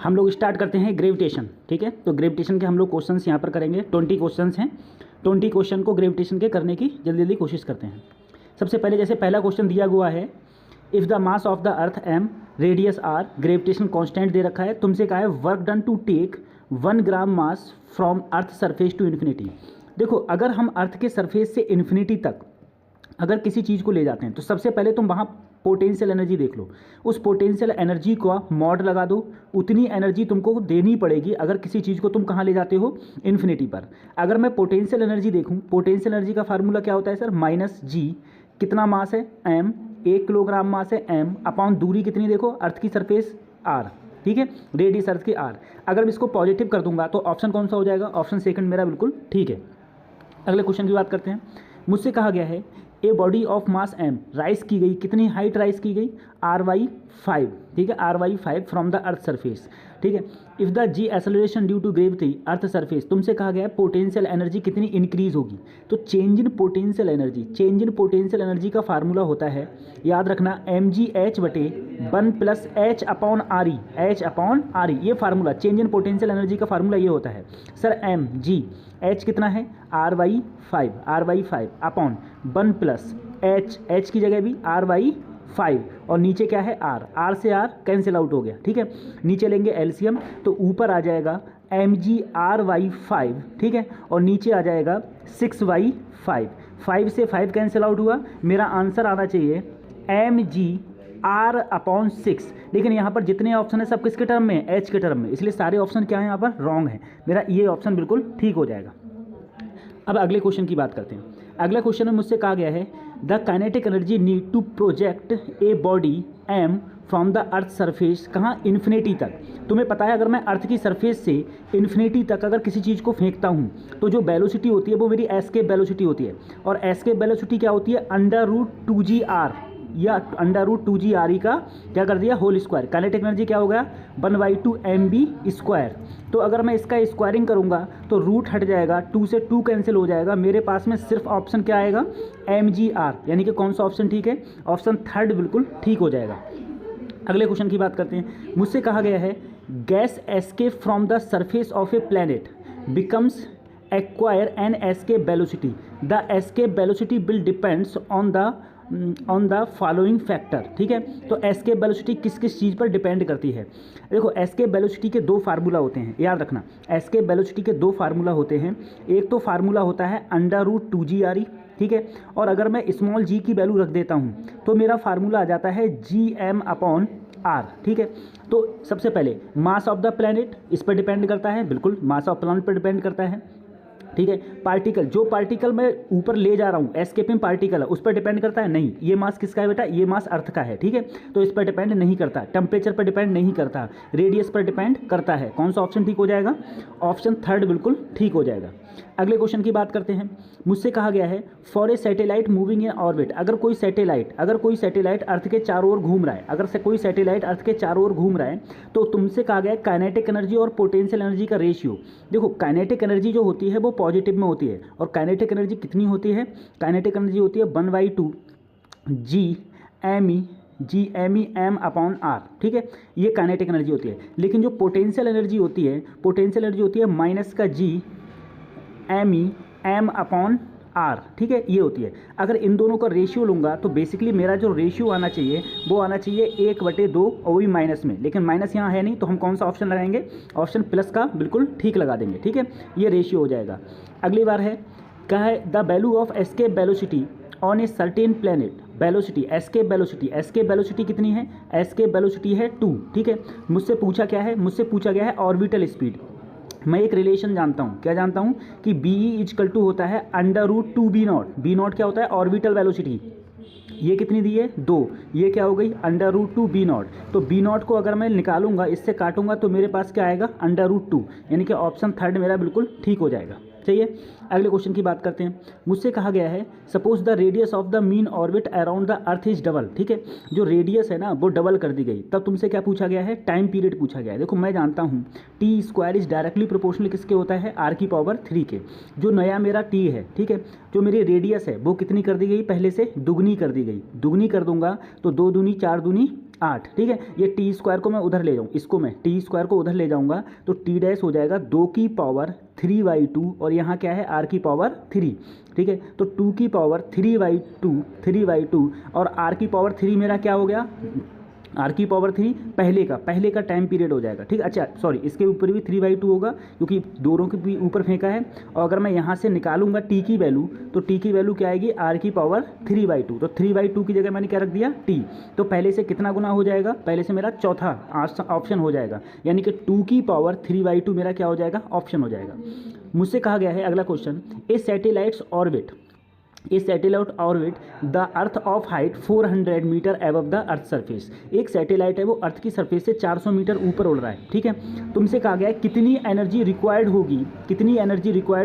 हम लोग स्टार्ट करते हैं ग्रेविटेशन। ठीक है, तो ग्रेविटेशन के हम लोग क्वेश्चंस यहाँ पर करेंगे। 20 क्वेश्चंस हैं। 20 क्वेश्चन को ग्रेविटेशन के करने की जल्दी जल्दी कोशिश करते हैं। सबसे पहले जैसे पहला क्वेश्चन दिया हुआ है, if the mass of the earth m, radius r, gravitation constant दे रखा है। तुमसे कहा है work done to take 1 gram mass from earth surface to infinity. देखो, अगर हम अर्थ के सरफेस से इन्फिनिटी तक अगर किसी चीज़ को ले जाते हैं तो सबसे पहले तुम वहाँ पोटेंशियल एनर्जी देख लो। उस पोटेंशियल एनर्जी को मॉड लगा दो। उतनी एनर्जी तुमको देनी पड़ेगी अगर किसी चीज़ को तुम कहाँ ले जाते हो, इन्फिनिटी पर। अगर मैं पोटेंशियल एनर्जी देखूँ, पोटेंशियल एनर्जी का फार्मूला क्या होता है सर, माइनस जी, कितना मास है m, 1 किलोग्राम मास है m, अपॉन दूरी कितनी देखो, अर्थ की सरफेस r, ठीक है, रेडियस अर्थ की r। अगर मैं इसको पॉजिटिव कर दूंगा तो ऑप्शन कौन सा हो जाएगा, ऑप्शन सेकंड मेरा बिल्कुल ठीक है। अगले क्वेश्चन की बात करते हैं। मुझसे कहा गया है ए body of mass m rise की गई, कितनी हाइट राइज की गई, r/5, ठीक है, r/5 from the earth surface, ठीक है। If the g acceleration due to gravity earth surface, तुमसे कहा गया है पोटेंशियल एनर्जी कितनी इंक्रीज होगी। तो change in potential energy, change in potential energy का फार्मूला होता है, याद रखना, mgh/1 + h/re, h/re, ये formula change in potential energy का फार्मूला ये होता है सर, h कितना है, r/5 अपॉन 1 + h की जगह भी r/5 और नीचे क्या है r से r कैंसिल आउट हो गया, ठीक है। नीचे लेंगे एलसीएम तो ऊपर आ जाएगा mgr/5, ठीक है, और नीचे आ जाएगा 6/5, 5 से 5 कैंसिल आउट हुआ। मेरा आंसर आना चाहिए mgr/6। लेकिन यहाँ पर जितने ऑप्शन है सब किसके टर्म में है, h के टर्म में, इसलिए सारे ऑप्शन क्या है यहाँ पर रॉन्ग है। मेरा ये ऑप्शन बिल्कुल ठीक हो जाएगा। अब अगले क्वेश्चन की बात करते हैं। अगला क्वेश्चन में मुझसे कहा गया है the kinetic energy need to project a body m from the earth surface, कहाँ, इन्फिनिटी तक। तुम्हें पता है अगर मैं अर्थ की सरफेस से इन्फिनिटी तक अगर किसी चीज़ को फेंकता हूँ तो जो वेलोसिटी होती है वो मेरी एस्केप वेलोसिटी होती है। और एस्केप वेलोसिटी क्या होती है, √2gr या √2gre का क्या कर दिया, होल स्क्वायर। काइनेटिक एनर्जी क्या हो गया, 1/2 mv²। तो अगर मैं इसका स्क्वायरिंग करूंगा तो रूट हट जाएगा, 2 से 2 कैंसिल हो जाएगा। मेरे पास में सिर्फ ऑप्शन क्या आएगा, mgr, यानी कि कौन सा ऑप्शन ठीक है, ऑप्शन थर्ड बिल्कुल ठीक हो जाएगा। अगले क्वेश्चन की बात करते हैं। मुझसे कहा गया है gas escape from the surface of A planet becomes acquire an escape velocity, the escape velocity will depends on the following factor, ठीक है। तो एस्केप वेलोसिटी किस किस चीज़ पर डिपेंड करती है। देखो, एस्केप वेलोसिटी के 2 फार्मूला होते हैं, याद रखना, एस्केप वेलोसिटी के 2 फार्मूला होते हैं। एक तो फार्मूला होता है √2gre, ठीक है, और अगर मैं स्मॉल g की वैल्यू रख देता हूँ तो मेरा फार्मूला आ जाता है gm/r, ठीक है। तो सबसे पहले मास ऑफ द प्लैनेट, इस पर डिपेंड करता है, बिल्कुल मास ऑफ प्लैनेट पर डिपेंड करता है, ठीक है। पार्टिकल, जो पार्टिकल मैं ऊपर ले जा रहा हूँ, एस्केपिंग पार्टिकल है, उस पर डिपेंड करता है, नहीं। ये मास किसका है बेटा, ये मास अर्थ का है, ठीक है, तो इस पर डिपेंड नहीं करता। टेम्परेचर पर डिपेंड नहीं करता, रेडियस पर डिपेंड करता है। कौन सा ऑप्शन ठीक हो जाएगा, ऑप्शन थर्ड बिल्कुल ठीक हो जाएगा। अगले क्वेश्चन की बात करते हैं। मुझसे कहा गया है for a satellite moving in orbit, अगर कोई सैटेलाइट अर्थ के चारों ओर घूम रहा है, अगर से कोई सैटेलाइट अर्थ के चारों ओर घूम रहा है तो तुमसे कहा गया है काइनेटिक एनर्जी और पोटेंशियल एनर्जी का रेशियो। देखो, काइनेटिक एनर्जी जो होती है वो पॉजिटिव में होती है, और काइनेटिक एनर्जी कितनी होती है, काइनेटिक एनर्जी होती है 1/2 gm/r, ठीक है, ये काइनेटिक एनर्जी होती है। लेकिन जो पोटेंशियल एनर्जी होती है -gmem/r, ठीक है, ये होती है। अगर इन दोनों का रेशियो लूँगा तो बेसिकली मेरा जो रेशियो आना चाहिए वो आना चाहिए 1/2, और वही माइनस में, लेकिन माइनस यहाँ है नहीं तो हम कौन सा ऑप्शन लगाएंगे, ऑप्शन प्लस का बिल्कुल ठीक लगा देंगे, ठीक है, ये रेशियो हो जाएगा। अगली बार है क्या है, the value of escape velocity on a certain planet, velocity, escape velocity कितनी है, एस्केप वेलोसिटी है 2, ठीक है। मुझसे पूछा क्या है, मुझसे पूछा गया है ऑर्बिटल स्पीड। मैं एक रिलेशन जानता हूँ, क्या जानता हूँ कि BE = होता है √2b0, b0 क्या होता है, ऑर्बिटल वेलोसिटी, ये कितनी दी है 2, ये क्या हो गई √2b0। तो b0 को अगर मैं निकालूंगा, इससे काटूंगा तो मेरे पास क्या आएगा, √2, यानी कि ऑप्शन थर्ड मेरा बिल्कुल ठीक हो जाएगा। चाहिए। अगले क्वेश्चन की बात करते हैं। मुझसे कहा गया है suppose the radius of the mean orbit around the earth is double, ठीक है, जो रेडियस है ना वो डबल कर दी गई। तब तुमसे क्या पूछा गया है, टाइम पीरियड पूछा गया है। देखो मैं जानता हूँ t² इज डायरेक्टली प्रोपोर्शनल किसके होता है, r⁻³ के। जो नया मेरा t है, ठीक है, जो मेरी रेडियस है वो कितनी कर दी गई, पहले से दुगनी कर दी गई। दुगनी कर दूंगा तो 2 दूनी 4 दूनी 8, ठीक है। ये टी स्क्वायर को मैं उधर ले जाऊँ, इसको मैं टी स्क्वायर को उधर ले जाऊँगा तो टी डैश हो जाएगा 2 की पावर 3/2 और यहाँ क्या है आर की पावर 3, ठीक है। तो 2 की पावर 3/2 और आर की पावर 3 मेरा क्या हो गया, आर की पावर 3 पहले का टाइम पीरियड हो जाएगा, ठीक है। अच्छा सॉरी, इसके ऊपर भी 3/2 होगा क्योंकि दोनों के भी ऊपर फेंका है। और अगर मैं यहाँ से निकालूंगा टी की वैल्यू तो टी की वैल्यू क्या आएगी, आर की पावर 3/2। तो 3/2 की जगह मैंने क्या रख दिया, टी। तो पहले से कितना गुना हो जाएगा, पहले से मेरा चौथा ऑप्शन हो जाएगा, यानी कि 2 की पावर 3/2 मेरा क्या हो जाएगा, ऑप्शन हो जाएगा। मुझसे कहा गया है अगला question, a satellites orbit the earth of height 400 metre above the earth surface. एक सैटेलाइट है वो अर्थ की सरफेस से 400 मीटर ऊपर उड़ रहा है, ठीक है। तुमसे कहा गया है कितनी एनर्जी रिक्वायर्ड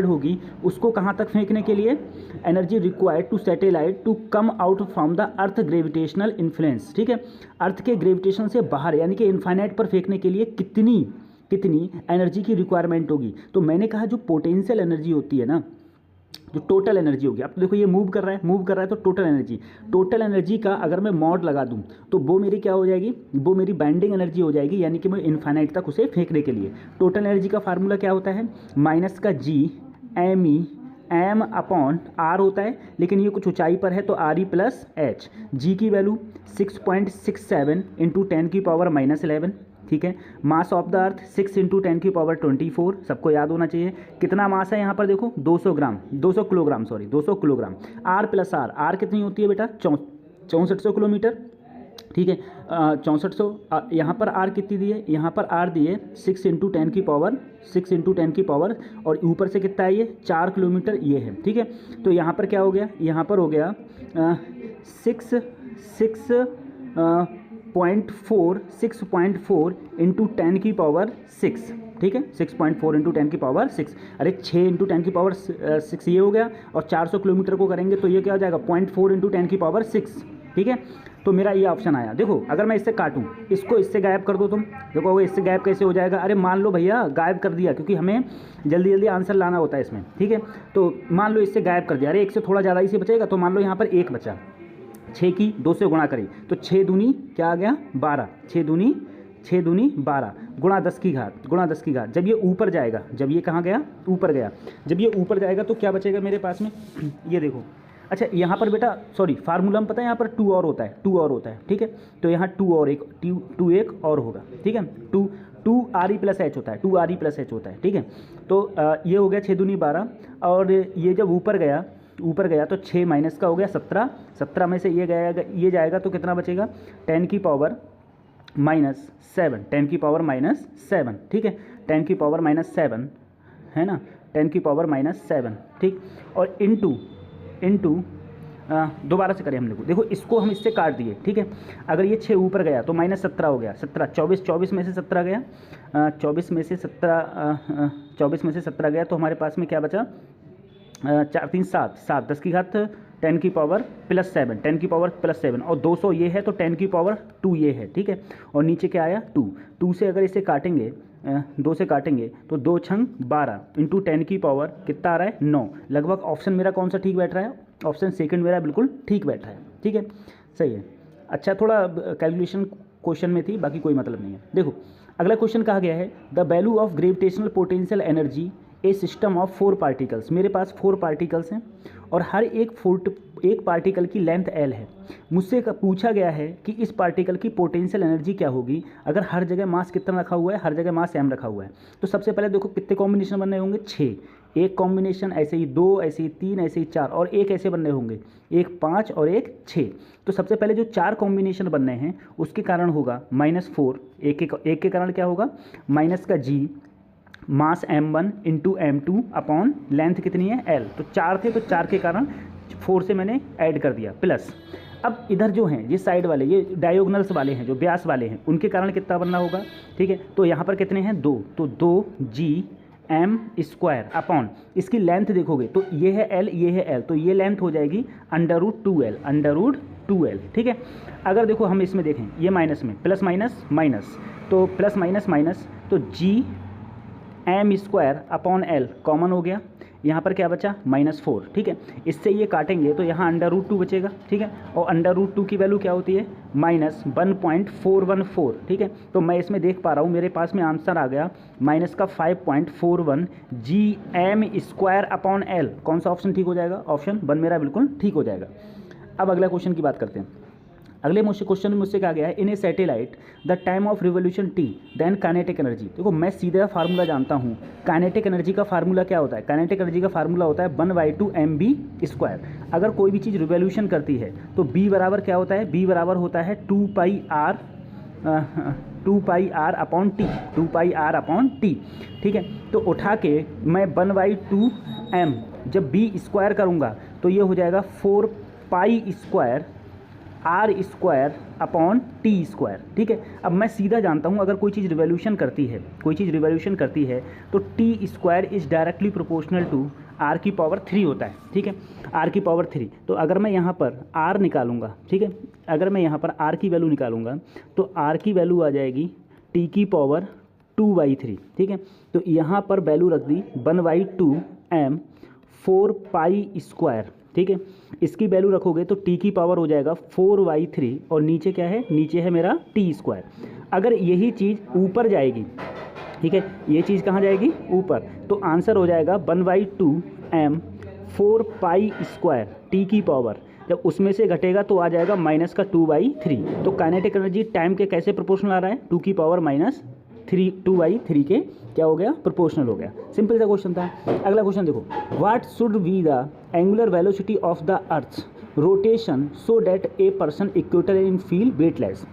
होगी उसको कहाँ तक फेंकने के लिए, energy required to satellite to come out from the earth gravitational influence, ठीक है। अर्थ के ग्रेविटेशन से बाहर यानी कि इन्फाइनाइट पर फेंकने के लिए कितनी एनर्जी की रिक्वायरमेंट होगी। तो मैंने कहा जो पोटेंशियल एनर्जी होती है ना, जो टोटल एनर्जी होगी, अब तो देखो ये मूव कर रहा है तो टोटल एनर्जी का अगर मैं मॉड लगा दूं तो वो मेरी क्या हो जाएगी, वो मेरी बाइंडिंग एनर्जी हो जाएगी, यानी कि मैं इन्फाइनाइट तक उसे फेंकने के लिए। टोटल एनर्जी का फार्मूला क्या होता है, माइनस का जी एम अपॉन आर होता है, लेकिन ये कुछ ऊंचाई पर है तो आर ई प्लस एच। जी की वैल्यू 6.67 इंटू 10 की पावर -11, ठीक है। मास ऑफ द अर्थ 6 इंटू 10 की पावर 24, सबको याद होना चाहिए। कितना मास है यहाँ पर देखो, 200 किलोग्राम। आर प्लस आर कितनी होती है बेटा, 6400 किलोमीटर, ठीक है। 6400, यहाँ पर आर कितनी दी है, यहाँ पर आर दी है 6 इंटू 10 की पावर और ऊपर से कितना है ये 4 किलोमीटर ये है, ठीक है। तो यहाँ पर क्या हो गया, यहाँ पर हो गया 6.4 इंटू 10 की पावर 6, ठीक है। 6.4 इंटू 10 की पावर 6, अरे 6 इंटू 10 की पावर 6 ये हो गया, और 400 किलोमीटर को करेंगे तो ये क्या हो जाएगा 0.4 इंटू 10 की पावर 6, ठीक है। तो मेरा ये ऑप्शन आया। देखो अगर मैं इससे काटूं, इसको इससे गायब कर दो तुम, देखो वो इससे गायब कैसे हो जाएगा, अरे मान लो भैया गायब कर दिया, क्योंकि हमें जल्दी आंसर लाना होता है इसमें, ठीक है। तो मान लो इससे गायब कर दिया, अरे एक से थोड़ा ज़्यादा इसे बचेगा, तो मान लो यहाँ पर 1 बचा, 6 की 2 से गुणा करें तो 6 दूनी क्या आ गया 12, 6 दूनी 12 गुणा 10 की घात। जब ये ऊपर जाएगा, जब ये कहाँ गया, ऊपर गया, जब ये ऊपर जाएगा तो क्या बचेगा मेरे पास में, ये देखो। अच्छा यहाँ पर बेटा सॉरी, फार्मूला में पता है यहाँ पर 2 और होता है, ठीक है। तो यहाँ 2 एक और होगा, ठीक है। 2 आर ई प्लस एच होता है, ठीक है। तो ये हो गया 6 दूनी 12, और ये जब ऊपर गया तो 6 माइनस का हो गया 17 में से ये जाएगा तो कितना बचेगा 10 की पावर -7, 10 की पावर -7, ठीक है। 10 की पावर -7 है ना, 10 की पावर -7, ठीक। और इंटू दोबारा से करें हम लोग, देखो इसको हम इससे काट दिए, ठीक है। अगर ये 6 ऊपर गया तो -17 हो गया, 24 में से 17 गया, 24 में से 17 गया तो हमारे पास में क्या बचा, 4 3 7 10 की घात 10 की पावर +7 और 200 ये है तो 10 की पावर 2 ये है, ठीक है। और नीचे क्या आया 2 से अगर इसे काटेंगे 2 से काटेंगे तो 2 छंग 12 इंटू 10 की पावर कितना आ रहा है 9। लगभग ऑप्शन मेरा कौन सा ठीक बैठ रहा है, ऑप्शन सेकंड मेरा बिल्कुल ठीक बैठ रहा है, ठीक है, सही है। अच्छा थोड़ा कैलकुलेशन क्वेश्चन में थी, बाकी कोई मतलब नहीं है। देखो अगला क्वेश्चन कहा गया है the value of gravitational potential energy A system of 4 particles. मेरे पास 4 पार्टिकल्स हैं और हर एक पार्टिकल की लेंथ L है। मुझसे पूछा गया है कि इस पार्टिकल की पोटेंशियल एनर्जी क्या होगी अगर हर जगह मास कितना रखा हुआ है, हर जगह मास m रखा हुआ है। तो सबसे पहले देखो कितने कॉम्बिनेशन बनने होंगे 6, एक कॉम्बिनेशन, ऐसे ही 2, ऐसे ही 3, ऐसे ही 4 और एक ऐसे बनने होंगे, एक 5 और एक 6। तो सबसे पहले जो 4 कॉम्बिनेशन बनने हैं उसके कारण होगा -4, एक के कारण क्या होगा माइनस का g मास m1 into m2 upon length कितनी है L। तो 4 थे तो 4 के कारण 4 से मैंने ऐड कर दिया प्लस। अब इधर जो हैं ये साइड वाले, ये डायगोनल्स वाले हैं, जो व्यास वाले हैं, उनके कारण कितना बनना होगा, ठीक है। तो यहाँ पर कितने हैं 2, तो 2g(m²) अपॉन इसकी लेंथ देखोगे तो ये है L, ये है L, तो ये लेंथ हो जाएगी √2L, ठीक है। अगर देखो हम इसमें देखें ये माइनस में प्लस माइनस, तो प्लस माइनस तो g(m²) अपॉन L कॉमन हो गया, यहाँ पर क्या बचा -4, ठीक है। इससे ये काटेंगे तो यहाँ √2 बचेगा, ठीक है। और √2 की वैल्यू क्या होती है -1.414, ठीक है। तो मैं इसमें देख पा रहा हूँ मेरे पास में आंसर आ गया माइनस का 5.41 Gm²/L। कौन सा ऑप्शन ठीक हो जाएगा? ऑप्शन 1 मेरा बिल्कुल ठीक हो जाएगा। अब अगला क्वेश्चन की बात करते हैं। अगले क्वेश्चन में मुझसे कहा गया है in a satellite the time of revolution t then kinetic energy. देखो मैं सीधा फार्मूला जानता हूँ। काइनेटिक एनर्जी का फार्मूला क्या होता है? काइनेटिक एनर्जी का फार्मूला होता है 1/2 mv²। अगर कोई भी चीज़ रिवोल्यूशन करती है तो b बराबर क्या होता है? b बराबर होता है 2πr/t, ठीक है। तो उठा के मैं 1/2 m जब b² करूँगा तो ये हो जाएगा 4π² r²/t², ठीक है। अब मैं सीधा जानता हूँ अगर कोई चीज़ रिवोल्यूशन करती है तो t² is directly proportional to r⁻³ होता है, ठीक है। r⁻³ तो अगर मैं यहाँ पर r निकालूंगा, ठीक है, अगर मैं यहाँ पर r की वैल्यू निकालूंगा तो r की वैल्यू आ जाएगी t⁻2/3, ठीक है। तो यहाँ पर वैल्यू रख दी 1/2 m 4π², ठीक है। इसकी वैल्यू रखोगे तो t की पावर हो जाएगा 4/3 और नीचे क्या है? नीचे है मेरा t²। अगर यही चीज़ ऊपर जाएगी, ठीक है, ये चीज़ कहाँ जाएगी? ऊपर, तो आंसर हो जाएगा 1/2 m 4π² t की पावर। जब उसमें से घटेगा तो आ जाएगा -2/3। तो काइनेटिक एनर्जी टाइम के कैसे प्रोपोर्शनल आ रहा है? 2 की पावर -2/3 के क्या हो गया? प्रोपोर्शनल हो गया। सिंपल सा क्वेश्चन था। अगला क्वेश्चन देखो, what should be the angular velocity of the earth rotation so that a person equator in feel weightless.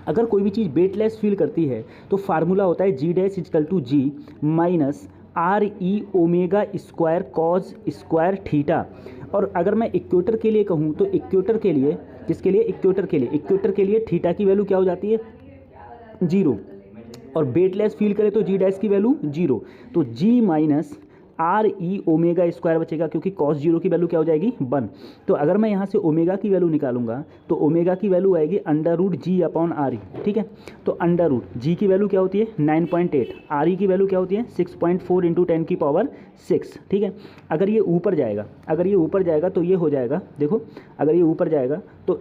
अगर कोई भी चीज़ वेटलेस फील करती है तो फार्मूला होता है G' = G -RE⍵² cos² theta. और अगर मैं इक्वेटर के लिए कहूँ तो इक्वेटर के लिए, किसके लिए? इक्वेटर के लिए थीटा की वैल्यू क्या हो जाती है? 0। और वेटलेस फील करे तो G' की वैल्यू 0। तो G -RE⍵² बचेगा क्योंकि cos 0 की वैल्यू क्या हो जाएगी? 1। तो अगर मैं यहाँ से ओमेगा की वैल्यू निकालूंगा तो ओमेगा की वैल्यू आएगी √G/RE, ठीक है। तो √G की वैल्यू क्या होती है? 9.8। RE की वैल्यू क्या होती है? 6.4 × 10⁻6, ठीक है। अगर ये ऊपर जाएगा तो ये हो जाएगा, देखो अगर ये ऊपर जाएगा तो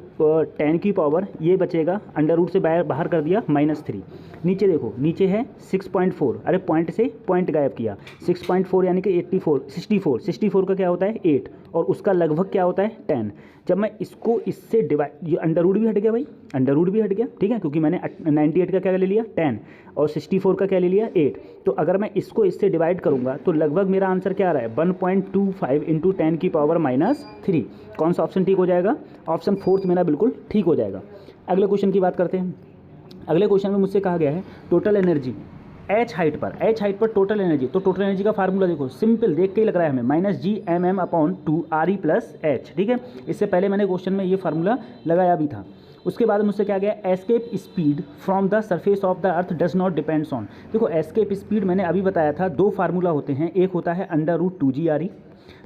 10 की पावर ये बचेगा, √ से बाहर कर दिया -3। नीचे देखो, नीचे है 6.4, अरे पॉइंट से पॉइंट गायब किया, 6.4 यानी कि 64 का क्या होता है? 8 और उसका लगभग क्या होता है? 10। जब मैं इसको इससे डिवाइड, ये √ भी हट गया भाई, √ भी हट गया, ठीक है, क्योंकि मैंने 98 का क्या ले लिया? 10 और 64 का क्या ले लिया? 8। तो अगर मैं इसको इससे डिवाइड करूंगा तो लगभग मेरा आंसर क्या आ रहा है? 1.25 × 10⁻³ कौन सा ऑप्शन ठीक हो जाएगा? ऑप्शन 4 मेरा बिल्कुल ठीक हो जाएगा। अगले क्वेश्चन की बात करते हैं। अगले क्वेश्चन में मुझसे कहा गया है टोटल एनर्जी एच हाइट पर टोटल एनर्जी। तो टोटल एनर्जी का फार्मूला देखो, सिंपल देख के ही लग रहा है हमें, -Gmm/2 RE + H, ठीक है। इससे पहले मैंने क्वेश्चन में ये फार्मूला लगाया भी था। उसके बाद मुझसे क्या गया? Escape speed from the surface of the earth does not depends on. देखो एस्केप स्पीड मैंने अभी बताया था, 2 फार्मूला होते हैं, एक होता है √2G RE,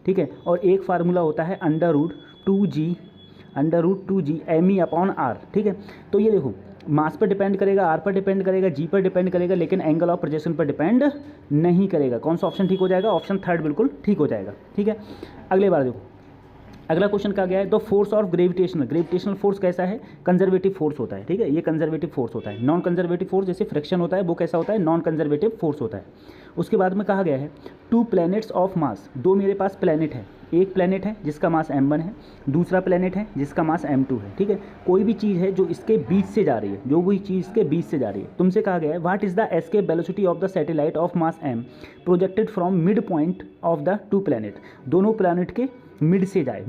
ठीक है, और एक फार्मूला होता है √2G me/r, ठीक है। तो ये देखो मास पर डिपेंड करेगा, आर पर डिपेंड करेगा, जी पर डिपेंड करेगा, लेकिन एंगल ऑफ प्रोजेक्शन पर डिपेंड नहीं करेगा। कौन सा ऑप्शन ठीक हो जाएगा? ऑप्शन 3 बिल्कुल ठीक हो जाएगा, ठीक है। अगले बार देखो, अगला क्वेश्चन का गया है the force of gravitational force कैसा है? कंजर्वेटिव फोर्स होता है, ठीक है, ये कंजर्वेटिव फोर्स होता है। नॉन कंजर्वेटिव फोर्स जैसे फ्रिक्शन होता है वो कैसा होता है? नॉन कंजर्वेटिव फोर्स होता है। उसके बाद में कहा गया है 2 प्लैनेट्स ऑफ मास, 2 मेरे पास प्लैनेट है, एक प्लैनेट है जिसका मास m1 है, दूसरा प्लैनेट है जिसका मास m2 है, ठीक है। कोई भी चीज़ है जो इसके बीच से जा रही है, तुमसे कहा गया है what is the escape velocity of the satellite of mass m projected from mid point of the 2 planet. दोनों प्लैनेट के मिड से जाए,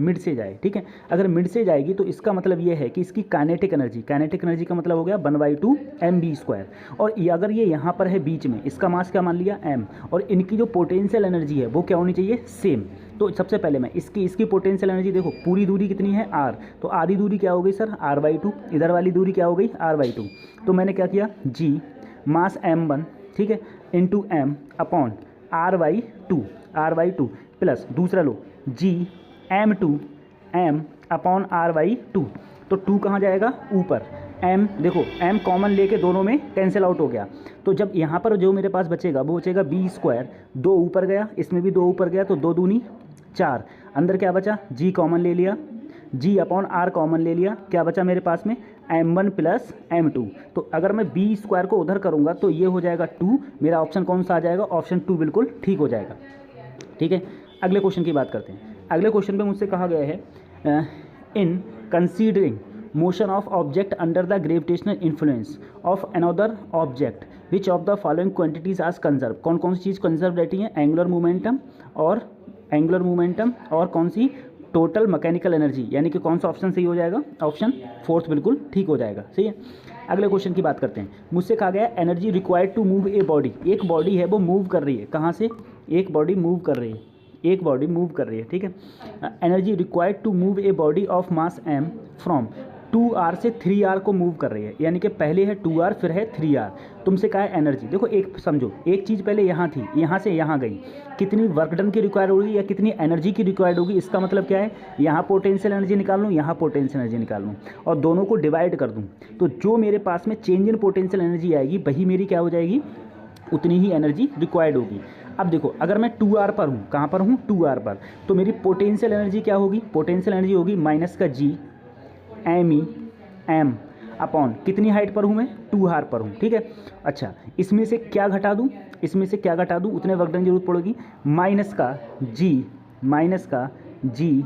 ठीक है। अगर मिड से जाएगी तो इसका मतलब ये है कि इसकी काइनेटिक एनर्जी का मतलब हो गया 1/2 mv²। और अगर ये यहाँ पर है बीच में, इसका मास क्या मान लिया? m, और इनकी जो पोटेंशियल एनर्जी है वो क्या होनी चाहिए? सेम। तो सबसे पहले मैं इसकी पोटेंशियल एनर्जी देखो, पूरी दूरी कितनी है? r, तो आधी दूरी क्या हो गई सर? r/2, इधर वाली दूरी क्या हो गई? r/2। तो मैंने क्या किया? g मास m1, ठीक है, into m upon r/2 plus दूसरा लो g m2 m upon r/2। तो 2 कहाँ जाएगा, ऊपर। m देखो m कॉमन लेके दोनों में कैंसिल आउट हो गया, तो जब यहाँ पर जो मेरे पास बचेगा वो बचेगा b², 2 ऊपर गया, इसमें भी 2 ऊपर गया, तो 2 दूनी 4, अंदर क्या बचा, g कॉमन ले लिया, g/r कॉमन ले लिया, क्या बचा मेरे पास में m1 + m2। तो अगर मैं b² को उधर करूँगा तो ये हो जाएगा 2, मेरा ऑप्शन कौन सा आ जाएगा, ऑप्शन 2 बिल्कुल ठीक हो जाएगा। ठीक है, अगले क्वेश्चन की बात करते हैं। अगले क्वेश्चन पे मुझसे कहा गया है in considering motion of object under the gravitational influence of another object which of the following quantities are conserve. कौन कौन सी चीज़ कंजर्व रहती है, एंगुलर मोमेंटम और कौन सी, टोटल मैकेनिकल एनर्जी, यानी कि कौन सा ऑप्शन सही हो जाएगा, ऑप्शन 4 बिल्कुल ठीक हो जाएगा। सही है, अगले क्वेश्चन की बात करते हैं। मुझसे कहा गया energy required to move a body, एक बॉडी है वो मूव कर रही है, कहाँ से, एक बॉडी मूव कर रही है, एक बॉडी मूव कर रही है। ठीक है, energy required to move a body of mass m फ्रॉम 2r से 3r को मूव कर रही है, यानी कि पहले है 2r फिर है 3r। तुमसे कहा है एनर्जी, देखो एक समझो, एक चीज़ पहले यहाँ थी, यहाँ से यहाँ गई, कितनी वर्क डन की रिक्वायर्ड होगी या कितनी एनर्जी की रिक्वायर्ड होगी, इसका मतलब क्या है, यहाँ पोटेंशियल एनर्जी निकाल लूँ, यहाँ पोटेंशियल एनर्जी निकाल लूँ और दोनों को डिवाइड कर दूँ, तो जो मेरे पास में चेंज इन पोटेंशियल एनर्जी आएगी वही मेरी क्या हो जाएगी, उतनी ही एनर्जी रिक्वायर्ड होगी। अब देखो अगर मैं 2r पर हूँ, कहाँ पर हूँ, 2r पर, तो मेरी पोटेंशियल एनर्जी क्या होगी, पोटेंशियल एनर्जी होगी माइनस का g m अपॉन कितनी हाइट पर हूँ मैं, 2r पर हूँ। ठीक है, अच्छा इसमें से क्या घटा दूँ, इसमें से क्या घटा दूँ, उतने वर्क डन की जरूरत पड़ेगी, माइनस का g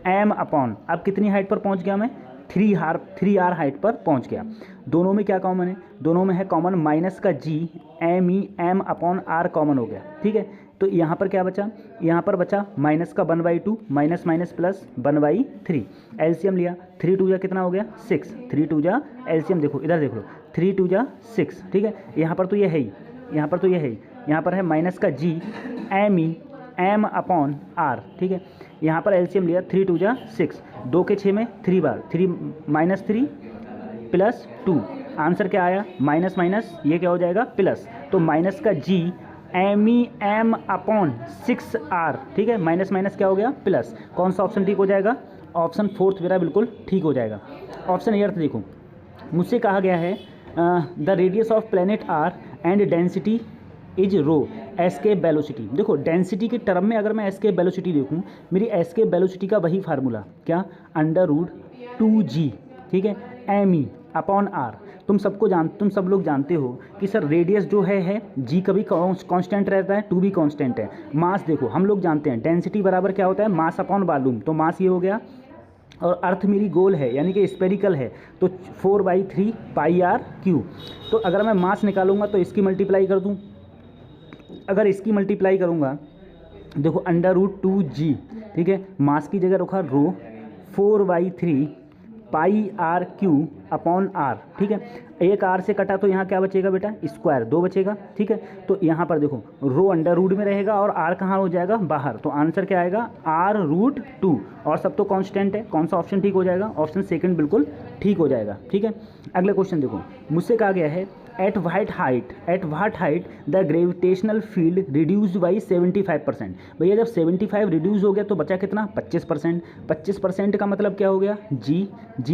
m अपॉन, अब कितनी हाइट पर पहुँच गया मैं, 3r हाइट पर पहुंच गया। दोनों में क्या कॉमन है, दोनों में है कॉमन माइनस का g m upon r common हो गया। ठीक है, तो यहाँ पर क्या बचा, यहाँ पर बचा माइनस का 1/2 माइनस माइनस प्लस 1/3, एलसीएम लिया, 3 2 जा कितना हो गया 6, 3 2 जा एलसीएम देखो इधर देख लो, 3 2 जा 6। ठीक है, यहाँ पर तो ये है ही, यहाँ पर तो ये है ही, यहाँ पर है माइनस का g m अपॉन r। ठीक है, यहाँ पर एलसीएम लिया, 3 2 जा 6, 2 के 6 में 3 बार, 3 -3 प्लस 2, आंसर क्या आया, माइनस माइनस ये क्या हो जाएगा प्लस, तो माइनस का g m अपॉन 6r। ठीक है, माइनस माइनस क्या हो गया प्लस, कौन सा ऑप्शन ठीक हो जाएगा, ऑप्शन 4 मेरा बिल्कुल ठीक हो जाएगा। ऑप्शन ए देखो, मुझसे कहा गया है the radius of planet R and density is rho escape velocity. देखो डेंसिटी के टर्म में अगर मैं एस्केप वेलोसिटी देखूँ, मेरी एस्केप वेलोसिटी का वही फार्मूला क्या, √2g। ठीक है, m अपॉन r। तुम सब लोग जानते हो कि सर रेडियस जो है g कभी कांस्टेंट रहता है, 2 भी कांस्टेंट है। मास देखो हम लोग जानते हैं डेंसिटी बराबर क्या होता है, मास अपॉन वॉल्यूम, तो मास ये हो गया, और अर्थ मेरी गोल है यानी कि स्पेरिकल है, तो 4/3 πr3। तो अगर मैं मास निकालूंगा तो इसकी मल्टीप्लाई कर दूं, अगर इसकी मल्टीप्लाई करूंगा देखो √2g। ठीक है, मास की जगह रखा रो, 4/3 πr3 अपॉन r। ठीक है, एक r से कटा तो यहाँ क्या बचेगा बेटा, स्क्वायर 2 बचेगा। ठीक है, तो यहाँ पर देखो रो √ में रहेगा और r कहाँ हो जाएगा, बाहर, तो आंसर क्या आएगा r√2, और सब तो कांस्टेंट है। कौन सा ऑप्शन ठीक हो जाएगा, ऑप्शन सेकंड बिल्कुल ठीक हो जाएगा। ठीक है, अगला क्वेश्चन देखो, मुझसे कहा गया है at what height the gravitational field reduced by 75%। भैया जब 75 रिड्यूस हो गया तो बचा कितना, 25%। 25% का मतलब क्या हो गया, जी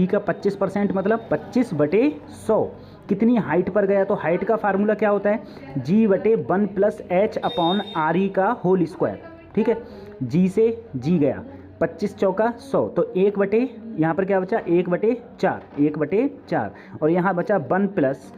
का 25% मतलब 25/100। कितनी हाइट पर गया, तो हाइट का फार्मूला क्या होता है, g/1 + h अपॉन r का होल स्क्वायर। ठीक है, जी से जी गया, 25 चौका 100, तो 1/, यहाँ पर क्या बचा 1/4, और यहाँ बचा 1 +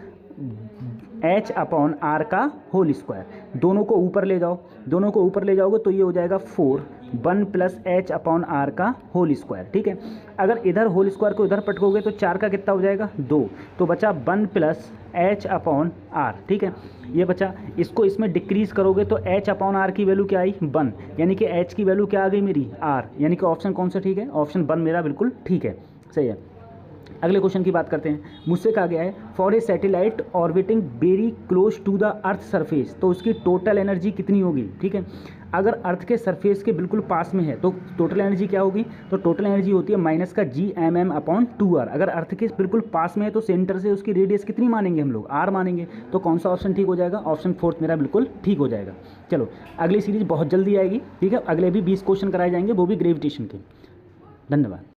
h अपॉन r का होल स्क्वायर। दोनों को ऊपर ले जाओ, दोनों को ऊपर ले जाओगे तो ये हो जाएगा 4, 1 + h अपॉन r का होल स्क्वायर। ठीक है, अगर इधर होल स्क्वायर को इधर पटकोगे तो 4 का कितना हो जाएगा 2, तो बचा 1 + h अपॉन r। ठीक है, ये बचा, इसको इसमें डिक्रीज करोगे तो h अपॉन r की वैल्यू क्या आई 1, यानी कि h की वैल्यू क्या आ गई मेरी r, यानी कि ऑप्शन कौन सा ठीक है, ऑप्शन 1 मेरा बिल्कुल ठीक है, सही है। अगले क्वेश्चन की बात करते हैं, मुझसे कहा गया है for a satellite orbiting very close to the earth surface, तो उसकी टोटल एनर्जी कितनी होगी। ठीक है, अगर अर्थ के सरफेस के बिल्कुल पास में है तो टोटल एनर्जी क्या होगी, तो टोटल एनर्जी होती है माइनस का g m अपॉन 2r। अगर अर्थ के बिल्कुल पास में है तो सेंटर से उसकी रेडियस कितनी मानेंगे हम लोग, r मानेंगे, तो कौन सा ऑप्शन ठीक हो जाएगा, ऑप्शन 4 मेरा बिल्कुल ठीक हो जाएगा। चलो अगली सीरीज बहुत जल्दी आएगी। ठीक है, अगले भी 20 क्वेश्चन कराए जाएंगे, वो भी ग्रेविटेशन के। धन्यवाद।